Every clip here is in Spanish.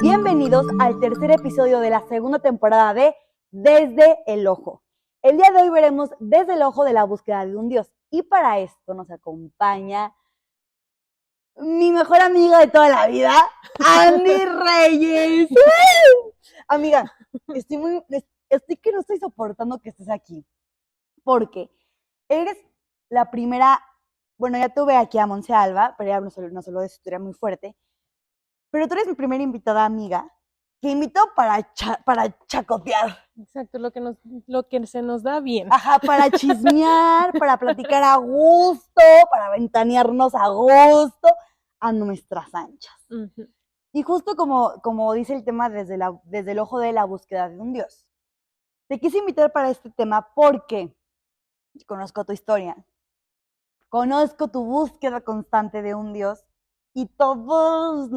Bienvenidos al tercer episodio de la segunda temporada de Desde el Ojo. El día de hoy veremos Desde el Ojo de la búsqueda de un Dios. Y para esto nos acompaña mi mejor amiga de toda la vida, Andy Reyes. Amiga, estoy que no estoy soportando que estés aquí. Porque eres la primera, bueno, ya tuve aquí a Monse Alba, pero ella nos habló de su historia muy fuerte. Pero tú eres mi primera invitada amiga que invitó para chacotear. Exacto, lo que se nos da bien. Ajá, para chismear, para platicar a gusto, para ventanearnos a gusto, a nuestras anchas. Uh-huh. Y justo como dice el tema desde el ojo de la búsqueda de un Dios. Te quise invitar para este tema porque conozco tu historia, conozco tu búsqueda constante de un Dios y todas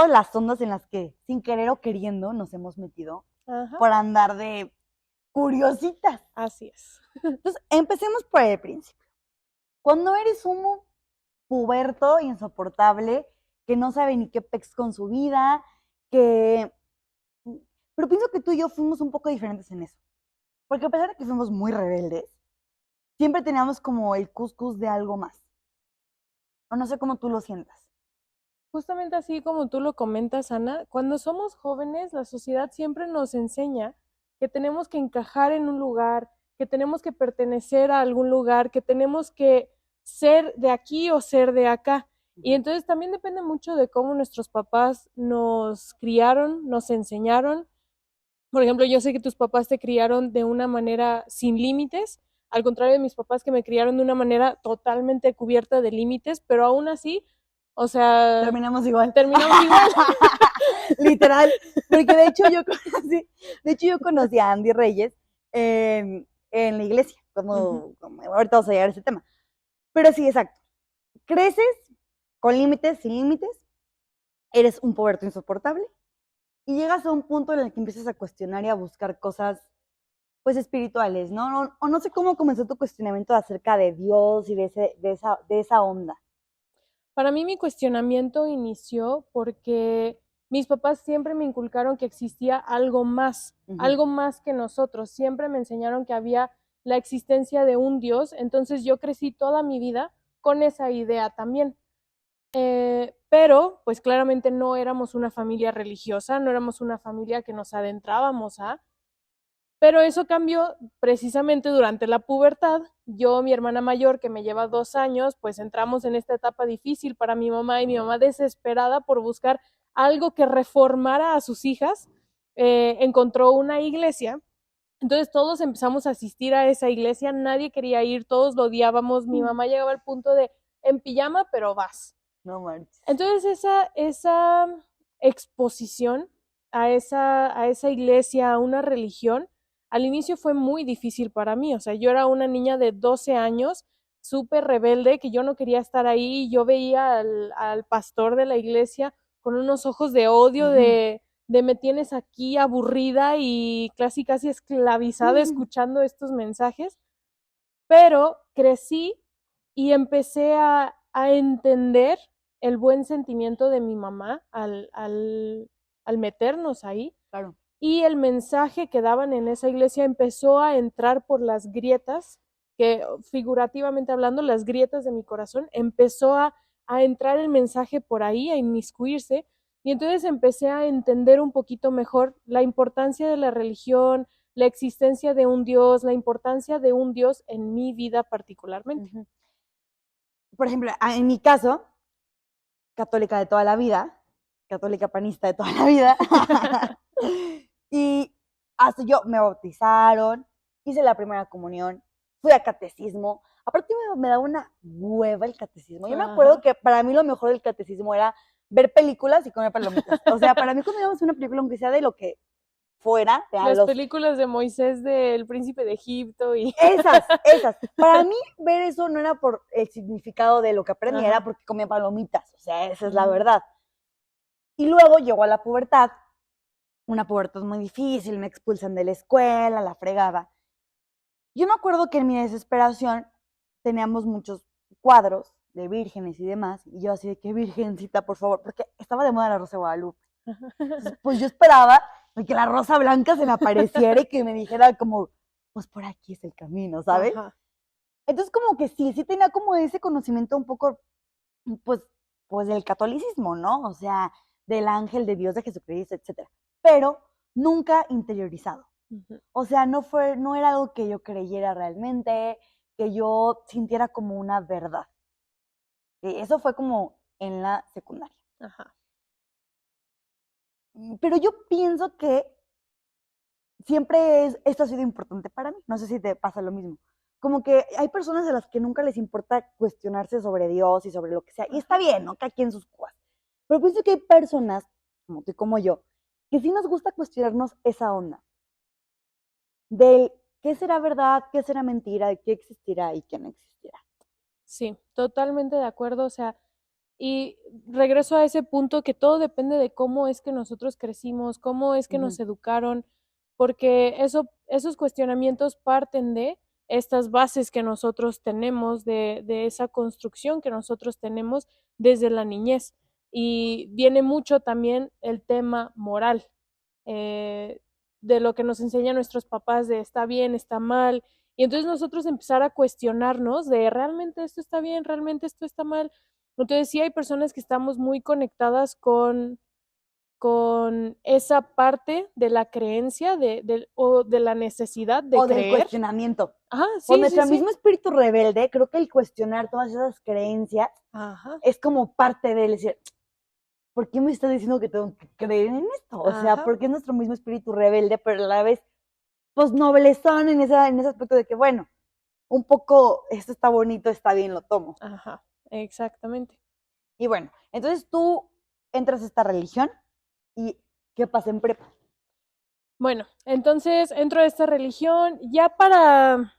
las ondas en las que sin querer o queriendo nos hemos metido. Ajá. Por andar de curiositas. Así es. Entonces, empecemos por el principio. Cuando eres un puberto insoportable, que no sabe ni qué pex con su vida, pero pienso que tú y yo fuimos un poco diferentes en eso. Porque a pesar de que fuimos muy rebeldes, siempre teníamos como el cuscús de algo más. O no sé cómo tú lo sientas. Justamente así como tú lo comentas, Ana, cuando somos jóvenes, la sociedad siempre nos enseña que tenemos que encajar en un lugar, que tenemos que pertenecer a algún lugar, que tenemos que ser de aquí o ser de acá. Y entonces también depende mucho de cómo nuestros papás nos criaron, nos enseñaron. Por ejemplo, yo sé que tus papás te criaron de una manera sin límites, al contrario de mis papás que me criaron de una manera totalmente cubierta de límites, pero aún así, o sea... Terminamos igual. Literal. Porque de hecho yo conocí a Andy Reyes en la iglesia, como ahorita vamos a llegar a ese tema. Pero sí, exacto. Creces con límites, sin límites, eres un puberto insoportable y llegas a un punto en el que empiezas a cuestionar y a buscar cosas pues espirituales, ¿no? O no sé cómo comenzó tu cuestionamiento acerca de Dios y de esa onda. Para mí mi cuestionamiento inició porque mis papás siempre me inculcaron que existía algo más que nosotros. Siempre me enseñaron que había la existencia de un Dios, entonces yo crecí toda mi vida con esa idea también. Pero, pues claramente no éramos una familia religiosa, no éramos una familia que nos adentrábamos a... Pero eso cambió precisamente durante la pubertad. Yo, mi hermana mayor, que me lleva 2 años, pues entramos en esta etapa difícil para mi mamá y mi mamá desesperada por buscar algo que reformara a sus hijas, encontró una iglesia. Entonces todos empezamos a asistir a esa iglesia, nadie quería ir, todos lo odiábamos. Mi mamá llegaba al punto de en pijama, pero vas. No manches. Entonces esa exposición a esa iglesia, a una religión, al inicio fue muy difícil para mí. O sea, yo era una niña de 12 años, súper rebelde, que yo no quería estar ahí. Yo veía al pastor de la iglesia con unos ojos de odio, de me tienes aquí aburrida y casi esclavizada escuchando estos mensajes. Pero crecí y empecé a entender el buen sentimiento de mi mamá al meternos ahí. Claro. Y el mensaje que daban en esa iglesia empezó a entrar por las grietas, que figurativamente hablando, las grietas de mi corazón, empezó a entrar el mensaje por ahí, a inmiscuirse, y entonces empecé a entender un poquito mejor la importancia de la religión, la existencia de un Dios, la importancia de un Dios en mi vida particularmente. Por ejemplo, en mi caso, católica de toda la vida, católica panista de toda la vida, y hasta yo me bautizaron, hice la primera comunión, fui a catecismo. Aparte me daba una hueva el catecismo. Yo me acuerdo que para mí lo mejor del catecismo era ver películas y comer palomitas. O sea, para mí cuando íbamos a una película, aunque sea de lo que fuera. Las películas de Moisés del Príncipe de Egipto y... Esas. Para mí ver eso no era por el significado de lo que aprendí, era porque comía palomitas. O sea, esa es la verdad. Y luego llegó a la pubertad. Una pubertad muy difícil, me expulsan de la escuela, la fregada. Yo me acuerdo que en mi desesperación teníamos muchos cuadros de vírgenes y demás, y yo así de que virgencita, por favor, porque estaba de moda la Rosa de Guadalupe. Entonces, pues yo esperaba que la rosa blanca se me apareciera y que me dijera como, pues por aquí es el camino, ¿sabes? Ajá. Entonces como que sí tenía como ese conocimiento un poco, pues del catolicismo, ¿no? O sea, del ángel de Dios, de Jesucristo, etcétera. Pero nunca interiorizado. Ujú. O sea, no era algo que yo creyera realmente, que yo sintiera como una verdad. Eso fue como en la secundaria. Ajá. Pero yo pienso que esto ha sido importante para mí. No sé si te pasa lo mismo. Como que hay personas a las que nunca les importa cuestionarse sobre Dios y sobre lo que sea. Y está bien, ¿no? Cada quien sus cosas. Pero pienso que hay personas, como tú y como yo, que sí nos gusta cuestionarnos esa onda. Del qué será verdad, qué será mentira, de qué existirá y qué no existirá. Sí, totalmente de acuerdo. O sea, y regreso a ese punto que todo depende de cómo es que nosotros crecimos, cómo es que nos educaron, porque esos cuestionamientos parten de estas bases que nosotros tenemos, de esa construcción que nosotros tenemos desde la niñez. Y viene mucho también el tema moral, eh, de lo que nos enseñan nuestros papás, de está bien, está mal. Y entonces nosotros empezar a cuestionarnos de realmente esto está bien, realmente esto está mal. Entonces sí hay personas que estamos muy conectadas con esa parte de la creencia o de la necesidad de O del creer. cuestionamiento. Ajá, Con sí, nuestro sí, mismo sí. espíritu rebelde, creo que el cuestionar todas esas creencias Ajá, es como parte de decir, ¿por qué me estás diciendo que tengo que creer en esto? O sea, ajá, porque es nuestro mismo espíritu rebelde, pero a la vez, pues noblezón en ese aspecto de que, bueno, un poco, esto está bonito, está bien, lo tomo. ajá, exactamente. Y bueno, entonces tú entras a esta religión y ¿qué pasa en prepa? Bueno, entonces entro a esta religión ya para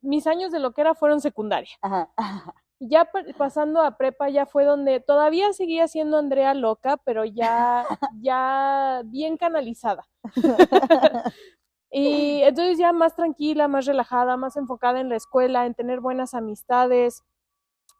mis años de lo que era fueron secundaria. Ajá. Ya pasando a prepa ya fue donde todavía seguía siendo Andrea loca, pero ya bien canalizada. Y entonces ya más tranquila, más relajada, más enfocada en la escuela, en tener buenas amistades.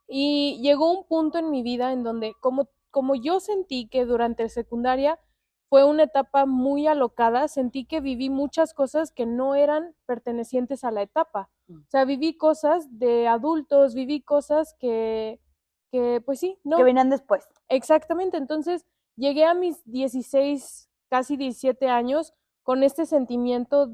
Y llegó un punto en mi vida en donde, como yo sentí que durante secundaria fue una etapa muy alocada, sentí que viví muchas cosas que no eran pertenecientes a la etapa. O sea, viví cosas de adultos, viví cosas que pues sí, Que no, venían después. exactamente. Entonces llegué a mis 16, casi 17 años con este sentimiento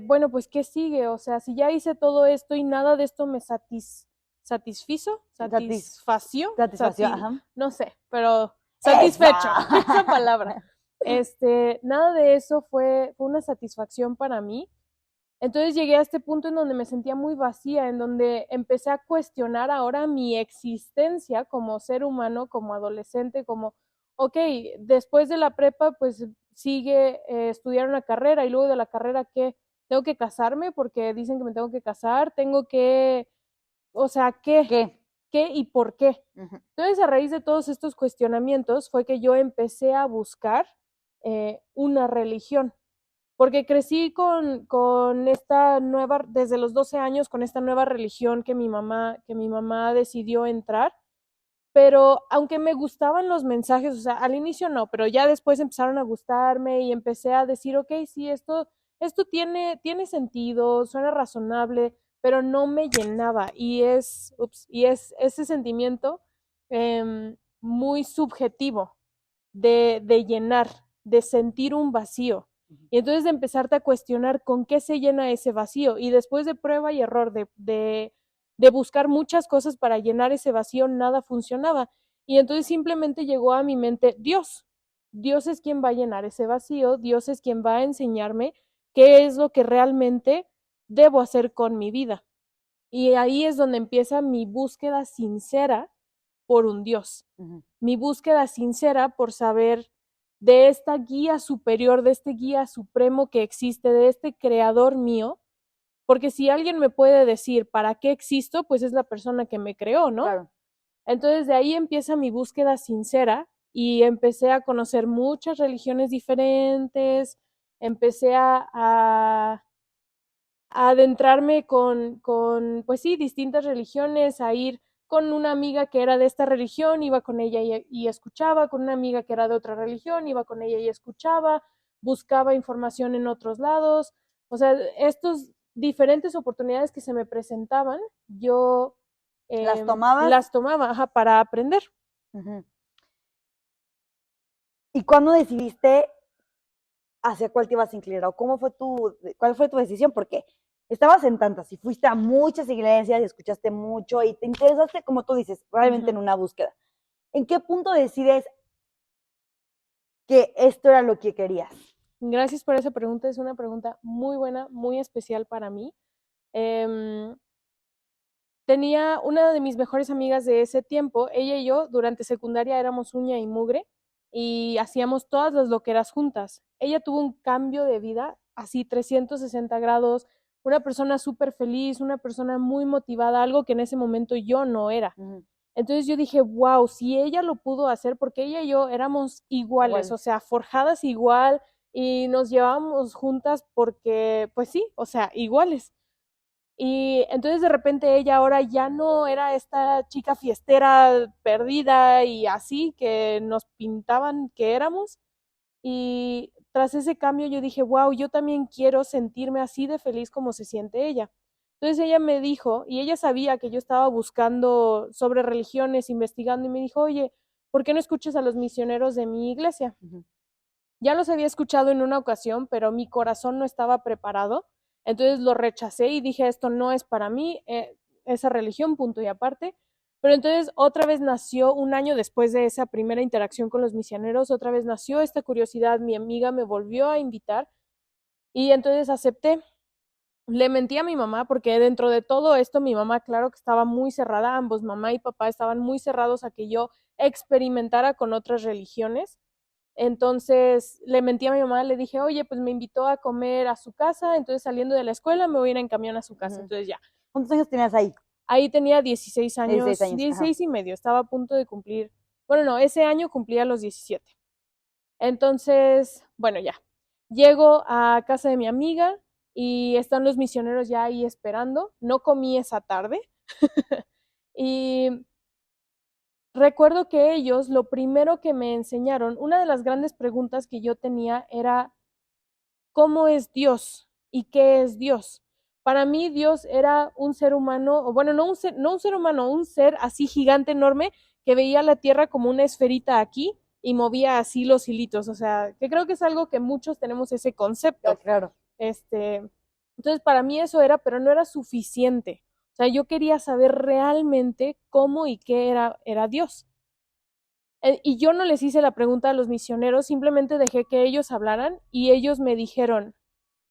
bueno, pues, ¿qué sigue? O sea, si ya hice todo esto y nada de esto me satisfació, Satisfacción, ajá. no sé, pero satisfecho, esa palabra. Nada de eso fue una satisfacción para mí. Entonces llegué a este punto en donde me sentía muy vacía, en donde empecé a cuestionar ahora mi existencia como ser humano, como adolescente, como, ok, después de la prepa, pues sigue estudiar una carrera y luego de la carrera, ¿qué? Tengo que casarme porque dicen que me tengo que casar, o sea, ¿qué? ¿Qué? ¿Qué y por qué? Entonces, a raíz de todos estos cuestionamientos fue que yo empecé a buscar una religión porque crecí con esta nueva, desde los 12 años, con esta nueva religión que mi mamá decidió entrar, pero aunque me gustaban los mensajes, o sea, al inicio no, pero ya después empezaron a gustarme y empecé a decir, ok, sí, esto tiene sentido, suena razonable, pero no me llenaba y es ese sentimiento muy subjetivo de llenar, de sentir un vacío. Y entonces de empezarte a cuestionar con qué se llena ese vacío. Y después de prueba y error, de buscar muchas cosas para llenar ese vacío, nada funcionaba. Y entonces simplemente llegó a mi mente Dios. Dios es quien va a llenar ese vacío, Dios es quien va a enseñarme qué es lo que realmente debo hacer con mi vida. Y ahí es donde empieza mi búsqueda sincera por un Dios. Mi búsqueda sincera por saber de esta guía superior, de este guía supremo que existe, de este creador mío, porque si alguien me puede decir para qué existo, pues es la persona que me creó, ¿no? Claro. Entonces de ahí empieza mi búsqueda sincera y empecé a conocer muchas religiones diferentes empecé a adentrarme pues sí, distintas religiones, a ir con una amiga que era de esta religión, iba con ella y escuchaba, con una amiga que era de otra religión, iba con ella y escuchaba, buscaba información en otros lados, o sea, estos diferentes oportunidades que se me presentaban, yo ¿Las tomabas? las tomaba, ajá, para aprender. Uh-huh. ¿Y cuándo decidiste hacia cuál te ibas a inclinar? ¿O cuál fue tu decisión? Porque estabas en tantas y fuiste a muchas iglesias y escuchaste mucho y te interesaste, como tú dices, realmente en una búsqueda. ¿En qué punto decides que esto era lo que querías? Gracias por esa pregunta, es una pregunta muy buena, muy especial para mí. Tenía una de mis mejores amigas de ese tiempo, ella y yo durante secundaria éramos uña y mugre y hacíamos todas las loqueras juntas. Ella tuvo un cambio de vida así 360 grados, una persona súper feliz, una persona muy motivada, algo que en ese momento yo no era. Entonces yo dije, wow, si ella lo pudo hacer, porque ella y yo éramos iguales, o sea, forjadas igual y nos llevábamos juntas porque, pues sí, o sea, iguales. Y entonces de repente ella ahora ya no era esta chica fiestera perdida y así que nos pintaban que éramos. Y tras ese cambio yo dije, wow, yo también quiero sentirme así de feliz como se siente ella. Entonces ella me dijo, y ella sabía que yo estaba buscando sobre religiones, investigando, y me dijo, oye, ¿por qué no escuchas a los misioneros de mi iglesia? Ya los había escuchado en una ocasión, pero mi corazón no estaba preparado. Entonces lo rechacé y dije, esto no es para mí, esa religión, punto y aparte. Pero entonces otra vez nació, un año después de esa primera interacción con los misioneros, otra vez nació esta curiosidad, mi amiga me volvió a invitar y entonces acepté. Le mentí a mi mamá porque dentro de todo esto mi mamá, claro que estaba muy cerrada, ambos mamá y papá estaban muy cerrados a que yo experimentara con otras religiones. Entonces le mentí a mi mamá, le dije, oye, pues me invitó a comer a su casa, entonces saliendo de la escuela me voy a ir en camión a su casa. Entonces ya. ¿Cuántos años tenías ahí? Ahí tenía 16 años, 16 años. 16 y medio, estaba a punto de cumplir, bueno, no, ese año cumplía los 17. Entonces, bueno, ya. Llego a casa de mi amiga y están los misioneros ya ahí esperando. No comí esa tarde. Y recuerdo que ellos, lo primero que me enseñaron, una de las grandes preguntas que yo tenía era, ¿cómo es Dios? ¿Y qué es Dios? Para mí Dios era un ser humano, o bueno, no un ser humano, un ser así gigante, enorme, que veía la tierra como una esferita aquí y movía así los hilitos. O sea, que creo que es algo que muchos tenemos ese concepto. Claro. Entonces, para mí eso era, pero no era suficiente. O sea, yo quería saber realmente cómo y qué era Dios. Y yo no les hice la pregunta a los misioneros, simplemente dejé que ellos hablaran y ellos me dijeron,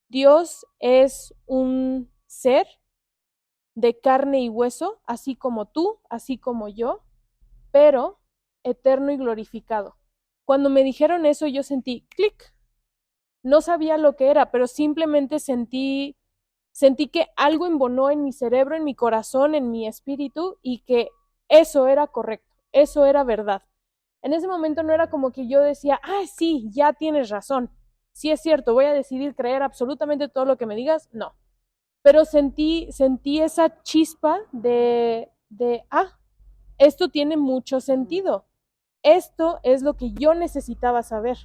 Dios es un ser de carne y hueso, así como tú, así como yo, pero eterno y glorificado. Cuando me dijeron eso, yo sentí clic. No sabía lo que era, pero simplemente sentí que algo embonó en mi cerebro, en mi corazón, en mi espíritu y que eso era correcto, eso era verdad. En ese momento no era como que yo decía, sí, ya tienes razón, sí es cierto, voy a decidir creer absolutamente todo lo que me digas, no. Pero sentí esa chispa de esto tiene mucho sentido, esto es lo que yo necesitaba saber.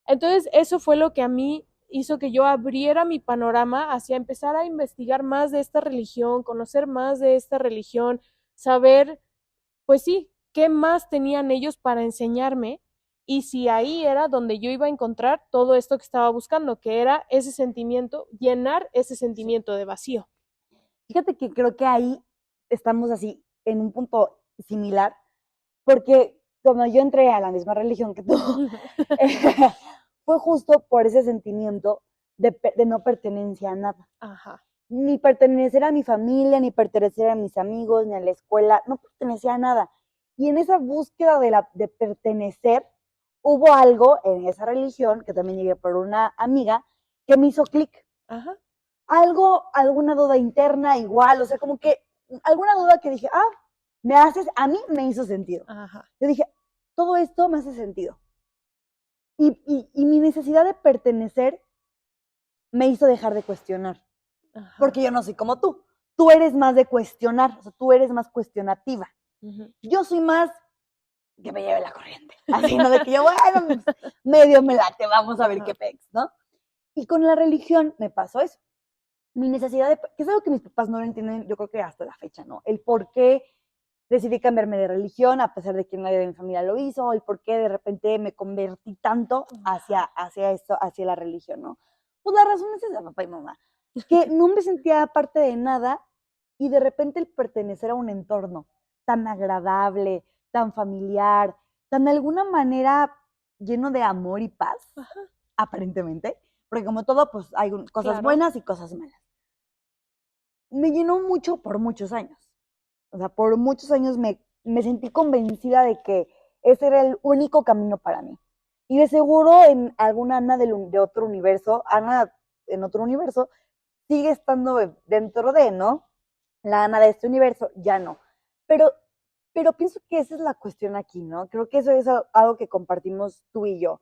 Entonces eso fue lo que a mí hizo que yo abriera mi panorama hacia empezar a investigar más de esta religión, conocer más de esta religión, saber, pues sí, qué más tenían ellos para enseñarme y si ahí era donde yo iba a encontrar todo esto que estaba buscando, que era ese sentimiento, llenar ese sentimiento de vacío. Fíjate que creo que ahí estamos así en un punto similar, porque cuando yo entré a la misma religión que tú, fue justo por ese sentimiento de no pertenencia a nada. Ajá. Ni pertenecer a mi familia, ni pertenecer a mis amigos, ni a la escuela, no pertenecía a nada. Y en esa búsqueda de pertenecer, hubo algo en esa religión, que también llegué por una amiga, que me hizo clic. Ajá. Alguna duda interna igual, o sea, como que alguna duda que dije, a mí me hizo sentido. Ajá. Yo dije, todo esto me hace sentido. Y mi necesidad de pertenecer me hizo dejar de cuestionar. Ajá. Porque yo no soy como tú. Tú eres más de cuestionar, o sea, tú eres más cuestionativa. Ujú. Yo soy más que me lleve la corriente. Así, ¿no? De que yo, bueno, medio me late, vamos a ver Ajá. qué pex, ¿no? Y con la religión me pasó eso. Mi necesidad de, que es algo que mis papás no lo entienden, yo creo que hasta la fecha, ¿no? El por qué decidí cambiarme de religión, a pesar de que nadie de mi familia lo hizo, el por qué de repente me convertí tanto hacia esto, hacia la religión, ¿no? Pues la razón es esa, papá y mamá, que no me sentía parte de nada y de repente el pertenecer a un entorno tan agradable, tan familiar, tan de alguna manera lleno de amor y paz, Ajá. aparentemente, porque como todo, pues hay cosas Claro. buenas y cosas malas. Me llenó mucho por muchos años. O sea, por muchos años me sentí convencida de que ese era el único camino para mí. Y de seguro en alguna Ana de otro universo, Ana en otro universo, sigue estando dentro de, ¿no? La Ana de este universo, ya no. Pero, pero pienso que esa es la cuestión aquí, ¿no? Creo que eso es algo que compartimos tú y yo.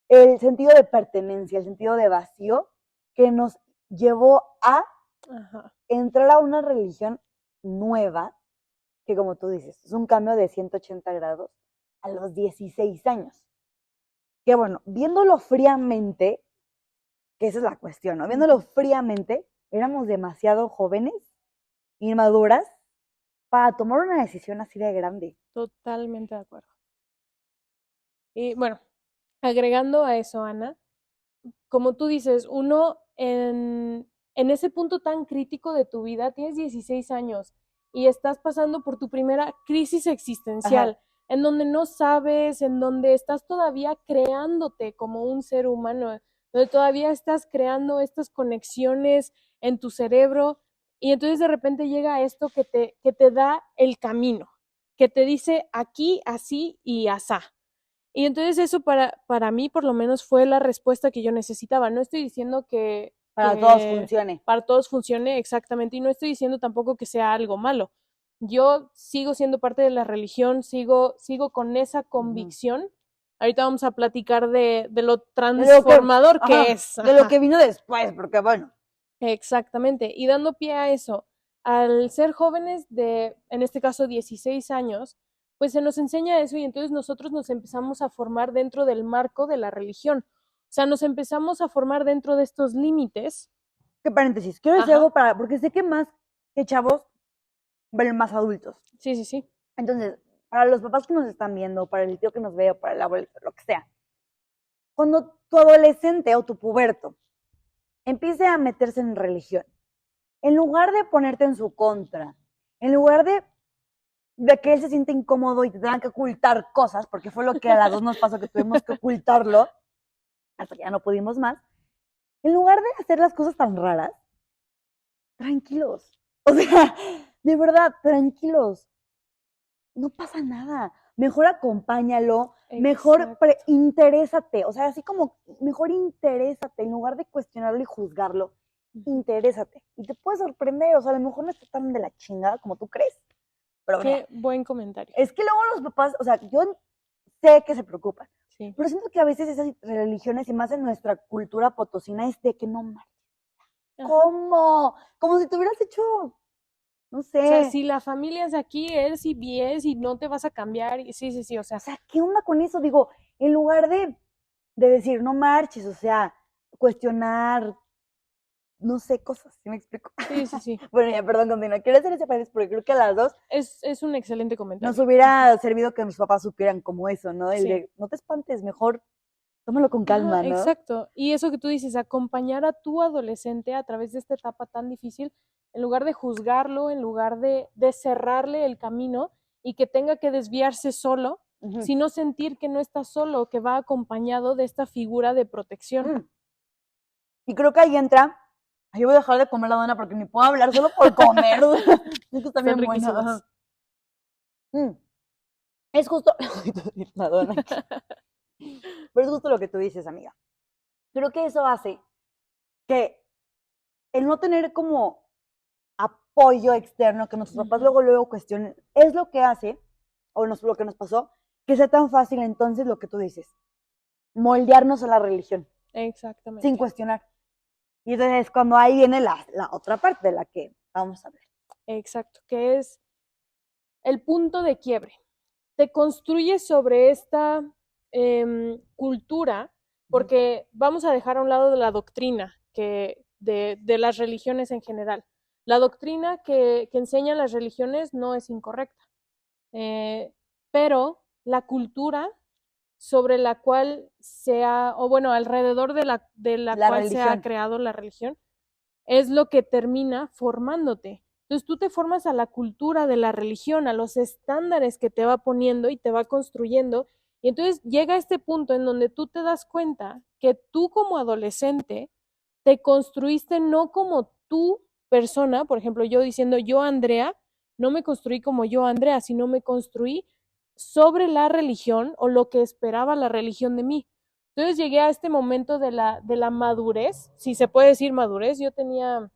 El sentido de pertenencia, el sentido de vacío que nos llevó a Ajá. entrar a una religión nueva, que como tú dices, es un cambio de 180 grados a los 16 años. Que bueno, viéndolo fríamente, que esa es la cuestión, ¿no? Viéndolo fríamente, éramos demasiado jóvenes, inmaduras, para tomar una decisión así de grande. Totalmente de acuerdo. Y bueno, agregando a eso, Ana, como tú dices, uno en ese punto tan crítico de tu vida, tienes 16 años y estás pasando por tu primera crisis existencial, Ajá. en donde no sabes, en donde estás todavía creándote como un ser humano, donde todavía estás creando estas conexiones en tu cerebro y entonces de repente llega esto que te da el camino, que te dice aquí, así y asá. Y entonces eso para mí por lo menos fue la respuesta que yo necesitaba. No estoy diciendo Para todos que funcione. para todos funcione exactamente y no estoy diciendo tampoco que sea algo malo. Yo sigo siendo parte de la religión, sigo con esa convicción. Ahorita vamos a platicar de lo De lo que, transformador que ajá, es. de lo Ajá. que vino después, porque bueno. Exactamente. Y dando pie a eso, al ser jóvenes de, en este caso, 16 años, pues se nos enseña eso y entonces nosotros nos empezamos a formar dentro del marco de la religión. O sea, nos empezamos a formar dentro de estos límites. ¿Qué paréntesis? Quiero decir Ajá. algo para, porque sé que más que chavos, ven más adultos. Sí, sí, sí. Entonces, para los papás que nos están viendo, para el tío que nos ve, o para el abuelo, lo que sea, cuando tu adolescente o tu puberto empiece a meterse en religión, en lugar de ponerte en su contra, en lugar de que él se siente incómodo y te tengan que ocultar cosas, porque fue lo que a las dos nos pasó, que tuvimos que ocultarlo, hasta que ya no pudimos más, en lugar de hacer las cosas tan raras, tranquilos. O sea, de verdad, tranquilos. No pasa nada. Mejor acompáñalo, mejor Exacto. interésate. O sea, así como mejor interésate, en lugar de cuestionarlo y juzgarlo, interésate. Y te puede sorprender. O sea, a lo mejor no está tan de la chingada como tú crees. Pero mira, Qué buen comentario. es que luego los papás, o sea, yo sé que se preocupan, Sí. pero siento que a veces esas religiones, y más en nuestra cultura potosina, es de que no mames. Ajá. ¿Cómo? Como si te hubieras hecho, no O sea, sé. si la familia es de aquí, es y es y no te vas a cambiar. Y sí, sí, sí. O O sea, sea, ¿qué onda con eso? Digo, en lugar de decir, no marches, o sea, cuestionar, no sé, cosas, ¿sí me explico? sí, sí, sí. Bueno, ya, perdón, continúa. Quiero hacer ese paréntesis porque creo que a las dos Es un excelente nos comentario. hubiera servido que nuestros papás supieran como eso, ¿no? El Sí. de, no te espantes, mejor tómalo con Ajá, calma, ¿no? exacto. Y eso que tú dices, acompañar a tu adolescente a través de esta etapa tan difícil, en lugar de juzgarlo, en lugar de cerrarle el camino y que tenga que desviarse solo, sino sentir que no está solo, que va acompañado de esta figura de protección. Y creo que ahí entra, yo voy a dejar de comer la dona porque ni puedo hablar solo por comer. Es que está bien buena. Es justo, la dona aquí. Pero es justo lo que tú dices, amiga. Creo que eso hace que el no tener como apoyo externo, que nuestros papás luego cuestionen, es lo que hace, o lo que nos pasó, que sea tan fácil entonces lo que tú dices, moldearnos a la religión, Exactamente. sin cuestionar. Y entonces es cuando ahí viene la otra parte de la que vamos a hablar. Exacto, que es el punto de quiebre. Te construyes sobre esta cultura, porque vamos a dejar a un lado de la doctrina de las religiones en general. La doctrina que enseñan las religiones no es incorrecta, pero la cultura sobre la cual alrededor de la cual se ha creado la religión, es lo que termina formándote. Entonces tú te formas a la cultura de la religión, a los estándares que te va poniendo y te va construyendo. Y entonces llega este punto en donde tú te das cuenta que tú como adolescente te construiste no como tú persona, por ejemplo, yo diciendo yo Andrea, no me construí como yo Andrea, sino me construí sobre la religión o lo que esperaba la religión de mí. Entonces llegué a este momento de la madurez, si se puede decir madurez. Yo tenía,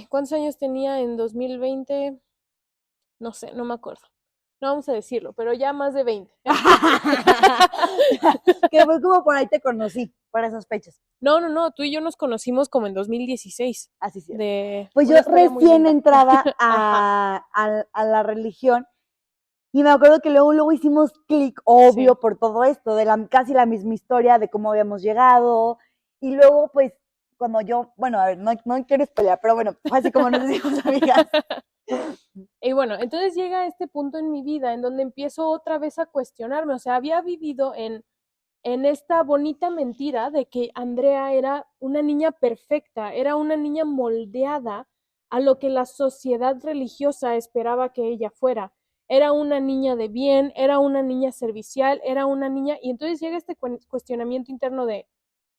¿cuántos años tenía en 2020? No sé, no me acuerdo. No vamos a decirlo, pero ya más de 20. Que fue como por ahí te conocí, por esas fechas. No, tú y yo nos conocimos como en 2016. Así sí. Pues yo recién entraba a la religión y me acuerdo que luego hicimos clic, obvio, por todo esto, de casi la misma historia de cómo habíamos llegado. Y luego, pues, cuando yo, bueno, a ver, no quiero pelear, pero bueno, fue así como nos hicimos amigas. Y bueno, entonces llega este punto en mi vida en donde empiezo otra vez a cuestionarme. O sea, había vivido en esta bonita mentira de que Andrea era una niña perfecta, era una niña moldeada a lo que la sociedad religiosa esperaba que ella fuera. Era una niña de bien, era una niña servicial, era una niña... Y entonces llega este cuestionamiento interno de,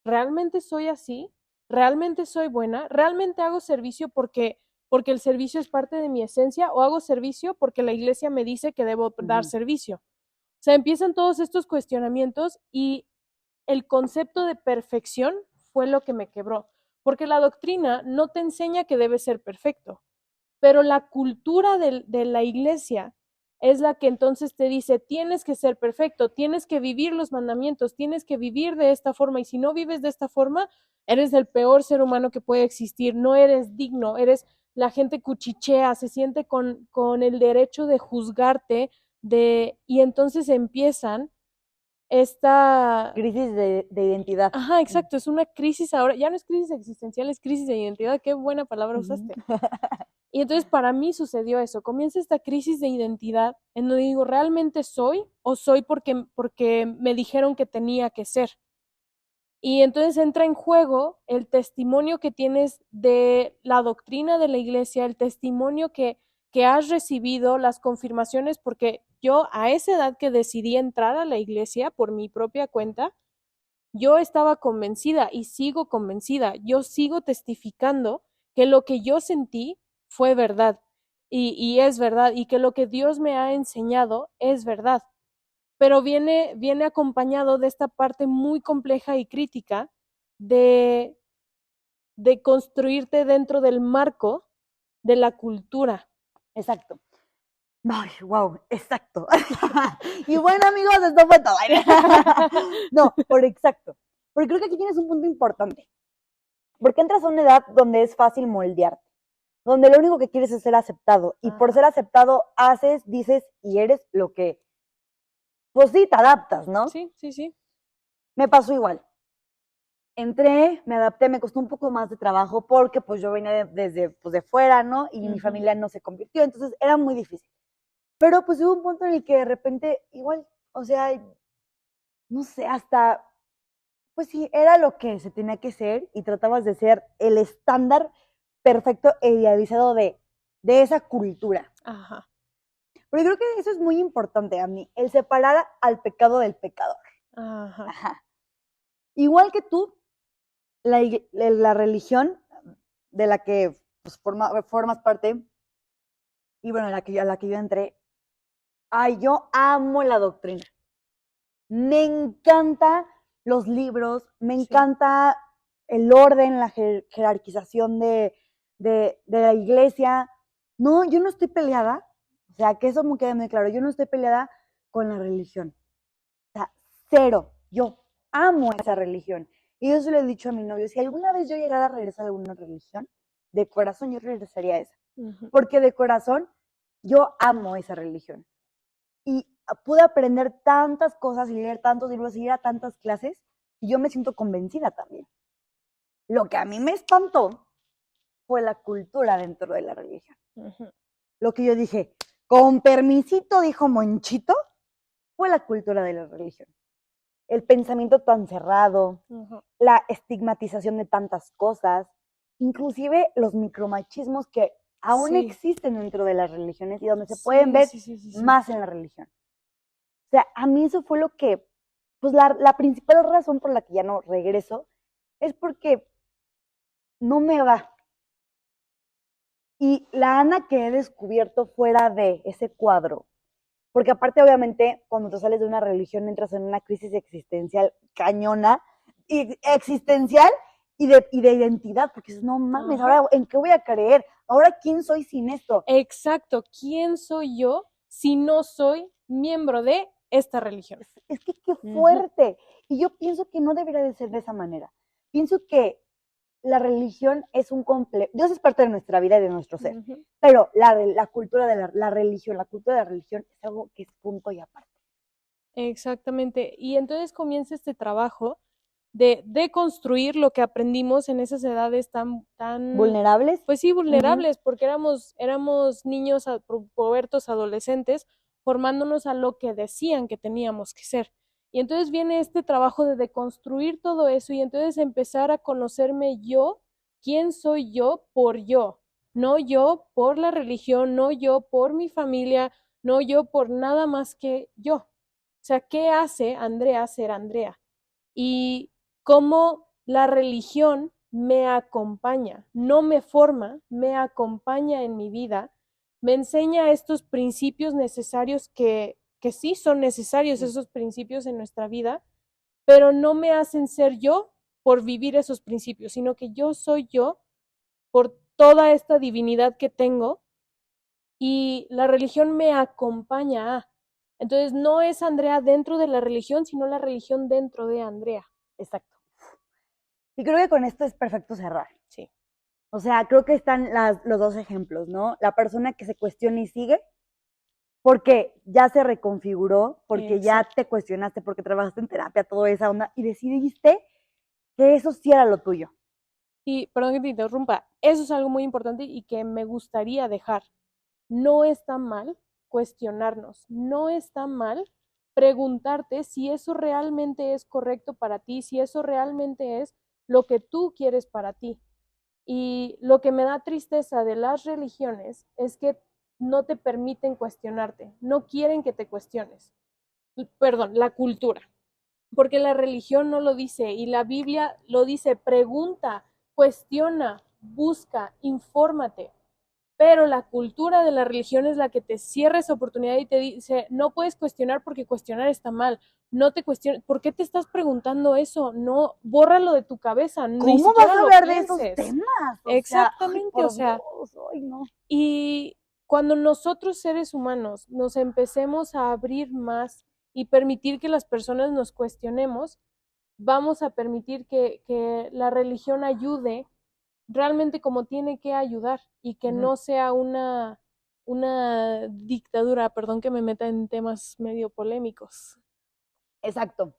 ¿realmente soy así? ¿Realmente soy buena? ¿Realmente hago servicio porque el servicio es parte de mi esencia, o hago servicio porque la iglesia me dice que debo dar servicio? O sea, empiezan todos estos cuestionamientos y el concepto de perfección fue lo que me quebró, porque la doctrina no te enseña que debes ser perfecto, pero la cultura de la iglesia es la que entonces te dice, tienes que ser perfecto, tienes que vivir los mandamientos, tienes que vivir de esta forma, y si no vives de esta forma, eres el peor ser humano que puede existir, no eres digno, la gente cuchichea, se siente con el derecho de juzgarte, y entonces empiezan esta crisis de identidad. Ajá, exacto, es una crisis ahora, ya no es crisis existencial, es crisis de identidad. Qué buena palabra usaste. Y entonces para mí sucedió eso, comienza esta crisis de identidad en donde digo, ¿realmente soy o soy porque me dijeron que tenía que ser? Y entonces entra en juego el testimonio que tienes de la doctrina de la iglesia, el testimonio que has recibido, las confirmaciones, porque yo a esa edad que decidí entrar a la iglesia por mi propia cuenta, yo estaba convencida y sigo convencida, yo sigo testificando que lo que yo sentí fue verdad y es verdad, y que lo que Dios me ha enseñado es verdad. Pero viene acompañado de esta parte muy compleja y crítica de construirte dentro del marco de la cultura. Exacto. Ay, wow, exacto. Y bueno, amigos, esto fue todo. No, por exacto. Porque creo que aquí tienes un punto importante. Porque entras a una edad donde es fácil moldearte, donde lo único que quieres es ser aceptado. Y por ser aceptado, haces, dices y eres lo que, pues sí, te adaptas, ¿no? Sí. Me pasó igual. Entré, me adapté, me costó un poco más de trabajo porque pues yo venía desde pues, de fuera, ¿no? Y mi familia no se convirtió, entonces era muy difícil. Pero pues hubo un punto en el que de repente igual, o sea, no sé, hasta, pues sí, era lo que se tenía que ser y tratabas de ser el estándar perfecto e idealizado de esa cultura. Ajá. Pero yo creo que eso es muy importante a mí, el separar al pecado del pecador. Ajá. Ajá. Igual que tú, la religión de la que pues, formas parte, y bueno, a la que yo entré, ay, yo amo la doctrina. Me encanta los libros, me encanta el orden, la jerarquización de la iglesia. No, yo no estoy peleada, o sea, que eso me quede muy claro, yo no estoy peleada con la religión. O sea, cero, yo amo esa religión. Y yo se lo he dicho a mi novio, si alguna vez yo llegara a regresar a alguna religión, de corazón yo regresaría a esa. Porque de corazón yo amo esa religión. Y pude aprender tantas cosas y leer tantos libros y ir a tantas clases y yo me siento convencida también. Lo que a mí me espantó fue la cultura dentro de la religión. Lo que yo dije, con permisito, dijo Monchito, fue la cultura de la religión. El pensamiento tan cerrado, la estigmatización de tantas cosas, inclusive los micromachismos que aún existen dentro de las religiones y donde se pueden ver más en la religión. O sea, a mí eso fue lo que, pues la principal razón por la que ya no regreso es porque no me va. Y la Ana que he descubierto fuera de ese cuadro, porque aparte obviamente cuando tú sales de una religión entras en una crisis existencial cañona, existencial y de identidad, porque dices, no mames, ahora ¿en qué voy a creer? Ahora ¿quién soy sin esto? Exacto, ¿quién soy yo si no soy miembro de esta religión? Es que qué fuerte. Y yo pienso que no debería de ser de esa manera. Pienso que la religión es un complejo, Dios es parte de nuestra vida y de nuestro ser, pero la cultura de la religión, la cultura de la religión es algo que es punto y aparte. Exactamente, y entonces comienza este trabajo de deconstruir lo que aprendimos en esas edades tan vulnerables. Pues sí, vulnerables, porque éramos niños, pubertos, adolescentes, formándonos a lo que decían que teníamos que ser. Y entonces viene este trabajo de deconstruir todo eso y entonces empezar a conocerme yo, quién soy yo por yo, no yo por la religión, no yo por mi familia, no yo por nada más que yo. O sea, ¿qué hace Andrea ser Andrea? Y cómo la religión me acompaña, no me forma, me acompaña en mi vida, me enseña estos principios necesarios que sí son necesarios esos principios en nuestra vida, pero no me hacen ser yo por vivir esos principios, sino que yo soy yo por toda esta divinidad que tengo y la religión me acompaña a. Entonces no es Andrea dentro de la religión, sino la religión dentro de Andrea. Exacto. Y creo que con esto es perfecto cerrar. Sí. O sea, creo que están los dos ejemplos, ¿no? La persona que se cuestiona y sigue, porque ya se reconfiguró, porque ya te cuestionaste, porque trabajaste en terapia, toda esa onda, y decidiste que eso sí era lo tuyo. Y, perdón que te interrumpa, eso es algo muy importante y que me gustaría dejar. No está mal cuestionarnos, no está mal preguntarte si eso realmente es correcto para ti, si eso realmente es lo que tú quieres para ti. Y lo que me da tristeza de las religiones es que no te permiten cuestionarte, no quieren que te cuestiones. Perdón, la cultura, porque la religión no lo dice y la Biblia lo dice, pregunta, cuestiona, busca, infórmate. Pero la cultura de la religión es la que te cierra esa oportunidad y te dice, no puedes cuestionar porque cuestionar está mal. No te cuestiones. ¿Por qué te estás preguntando eso? No, bórralo de tu cabeza. ¿Cómo vas a hablar de esos temas? Exactamente, o sea. Dios, ay, no. Y cuando nosotros seres humanos nos empecemos a abrir más y permitir que las personas nos cuestionemos, vamos a permitir que la religión ayude realmente como tiene que ayudar y que no sea una dictadura, perdón que me meta en temas medio polémicos. Exacto,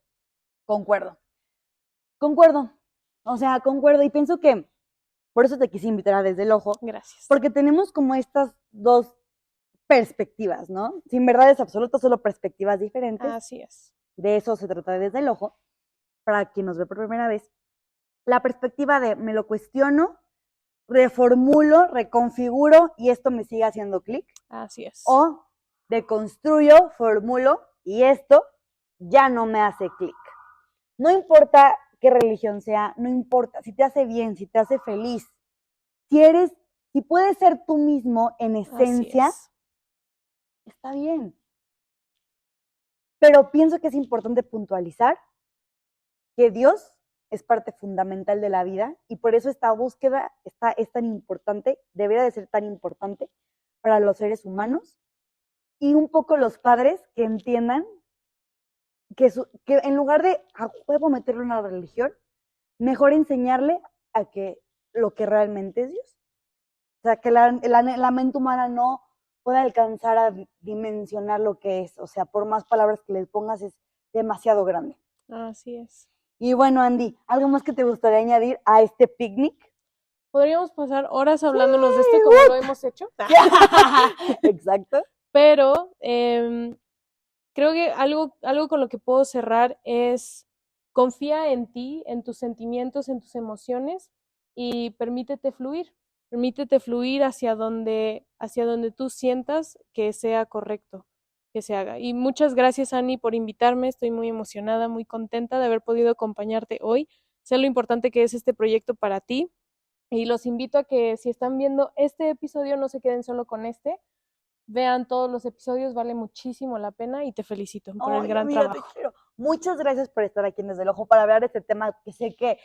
concuerdo. O sea, concuerdo y pienso que por eso te quise invitar a Desde el Ojo. Gracias. Porque tenemos como estas dos perspectivas, ¿no? Sin verdades absolutas, solo perspectivas diferentes. Así es. De eso se trata de Desde el Ojo. Para quien nos ve por primera vez, la perspectiva de me lo cuestiono, reformulo, reconfiguro y esto me sigue haciendo clic. Así es. O deconstruyo, formulo y esto ya no me hace clic. No importa qué religión sea, no importa si te hace bien, si te hace feliz, si puedes ser tú mismo en esencia, está bien. Pero pienso que es importante puntualizar que Dios es parte fundamental de la vida y por eso esta búsqueda es tan importante, debería de ser tan importante para los seres humanos y un poco los padres que entiendan que en lugar de a huevo meterlo en la religión, mejor enseñarle a que lo que realmente es Dios. O sea, que la mente humana no puede alcanzar a dimensionar lo que es. O sea, por más palabras que les pongas, es demasiado grande. Así es. Y bueno, Andy, ¿algo más que te gustaría añadir a este picnic? Podríamos pasar horas hablándonos de esto como lo hemos hecho. Exacto. Pero creo que algo con lo que puedo cerrar es confía en ti, en tus sentimientos, en tus emociones y permítete fluir hacia donde tú sientas que sea correcto que se haga. Y muchas gracias, Ani, por invitarme. Estoy muy emocionada, muy contenta de haber podido acompañarte hoy. Sé lo importante que es este proyecto para ti y los invito a que si están viendo este episodio no se queden solo con este. Vean todos los episodios, vale muchísimo la pena y te felicito por el gran amiga, trabajo. Te quiero. Muchas gracias por estar aquí en Desde el Ojo para hablar de este tema que sé que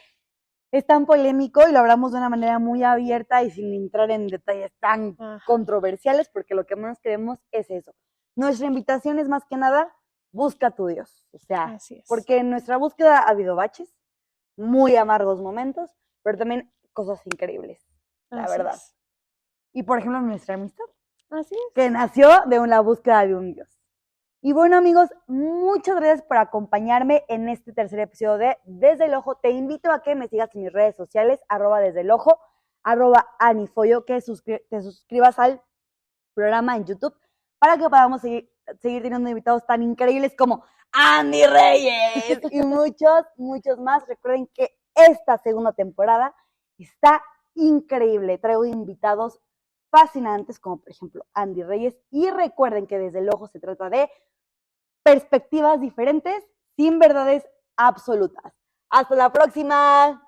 es tan polémico y lo hablamos de una manera muy abierta y sin entrar en detalles tan controversiales, porque lo que menos queremos es eso. Nuestra invitación es más que nada, busca a tu Dios. O sea, porque en nuestra búsqueda ha habido baches, muy amargos momentos, pero también cosas increíbles, la verdad. Y por ejemplo, nuestra amistad. Así es. Que nació de una búsqueda de un Dios. Y bueno, amigos, muchas gracias por acompañarme en este tercer episodio de Desde el Ojo. Te invito a que me sigas en mis redes sociales, @desde el ojo, @anifollo, que te suscribas al programa en YouTube para que podamos seguir teniendo invitados tan increíbles como Andy Reyes y muchos más. Recuerden que esta segunda temporada está increíble. Traigo invitados fascinantes como por ejemplo Andy Reyes y recuerden que Desde el Ojo se trata de perspectivas diferentes sin verdades absolutas. Hasta la próxima.